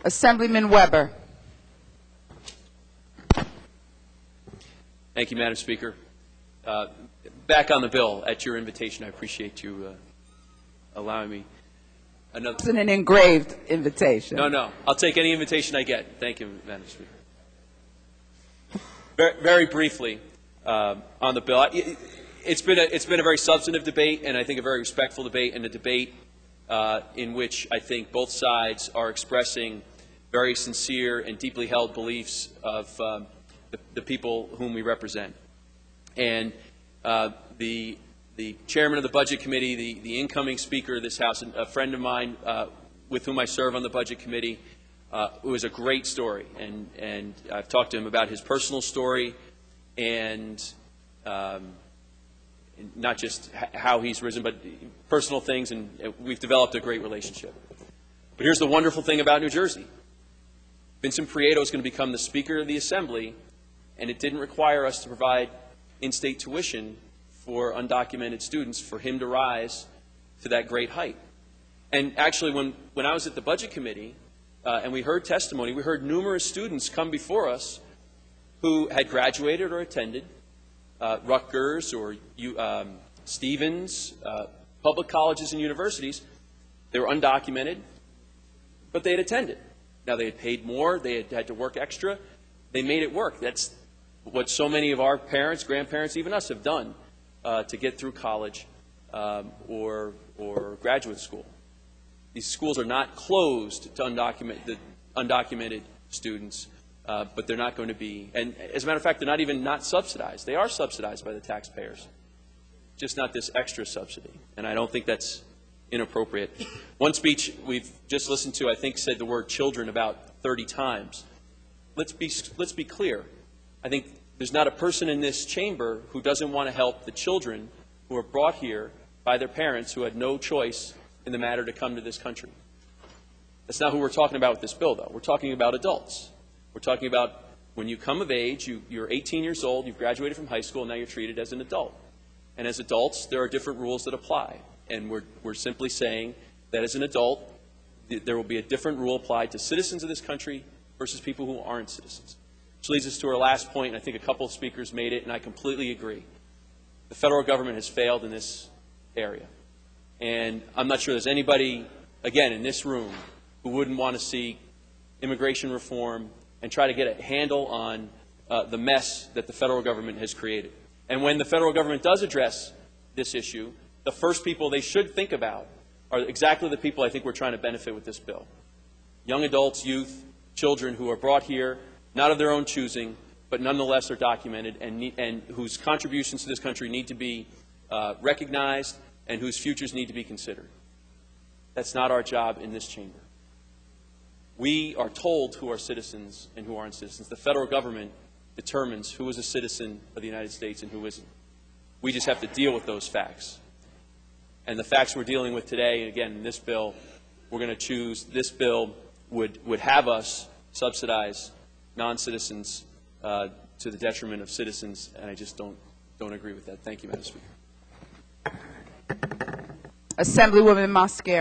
Assemblyman Weber. Thank you, Madam Speaker. Back on the bill, at your invitation, I appreciate you allowing me another. It's an engraved invitation. No. I'll take any invitation I get. Thank you, Madam Speaker. Very briefly on the bill, it's been a very substantive debate, and I think a very respectful debate, and a debate in which I think both sides are expressing very sincere and deeply held beliefs of the people whom we represent. And the chairman of the Budget Committee, the incoming Speaker of this House, a friend of mine with whom I serve on the Budget Committee, it was a great story. And I've talked to him about his personal story and not just how he's risen, but personal things, and we've developed a great relationship. But here's the wonderful thing about New Jersey. Vincent Prieto is going to become the Speaker of the Assembly, and it didn't require us to provide in-state tuition for undocumented students for him to rise to that great height. And actually, when I was at the Budget Committee and we heard testimony, we heard numerous students come before us who had graduated or attended Rutgers or Stevens, public colleges and universities. They were undocumented, but they had attended. Now, they had paid more, they had to work extra. They made it work. That's what so many of our parents, grandparents, even us have done to get through college or graduate school. These schools are not closed to undocumented students, but they're not going to be, and as a matter of fact, they're not even not subsidized. They are subsidized by the taxpayers, just not this extra subsidy. And I don't think that's inappropriate. One speech we've just listened to, I think, said the word children about 30 times. Let's be clear. I think there's not a person in this chamber who doesn't want to help the children who are brought here by their parents who had no choice in the matter to come to this country. That's not who we're talking about with this bill, though. We're talking about adults. We're talking about when you come of age, you're 18 years old, you've graduated from high school, and now you're treated as an adult. And as adults, there are different rules that apply. And we're simply saying that as an adult, there will be a different rule applied to citizens of this country versus people who aren't citizens. Which leads us to our last point, and I think a couple of speakers made it, and I completely agree. The federal government has failed in this area. And I'm not sure there's anybody, again, in this room who wouldn't want to see immigration reform and try to get a handle on the mess that the federal government has created. And when the federal government does address this issue, the first people they should think about are exactly the people I think we're trying to benefit with this bill. Young adults, youth, children who are brought here, not of their own choosing, but nonetheless are documented and whose contributions to this country need to be recognized and whose futures need to be considered. That's not our job in this chamber. We are told who are citizens and who aren't citizens. The federal government determines who is a citizen of the United States and who isn't. We just have to deal with those facts. And the facts we're dealing with today, again, in this bill, we're going to choose, this bill would have us subsidize non-citizens to the detriment of citizens, and I just don't agree with that. Thank you, Madam Speaker. Assemblywoman Mosquera.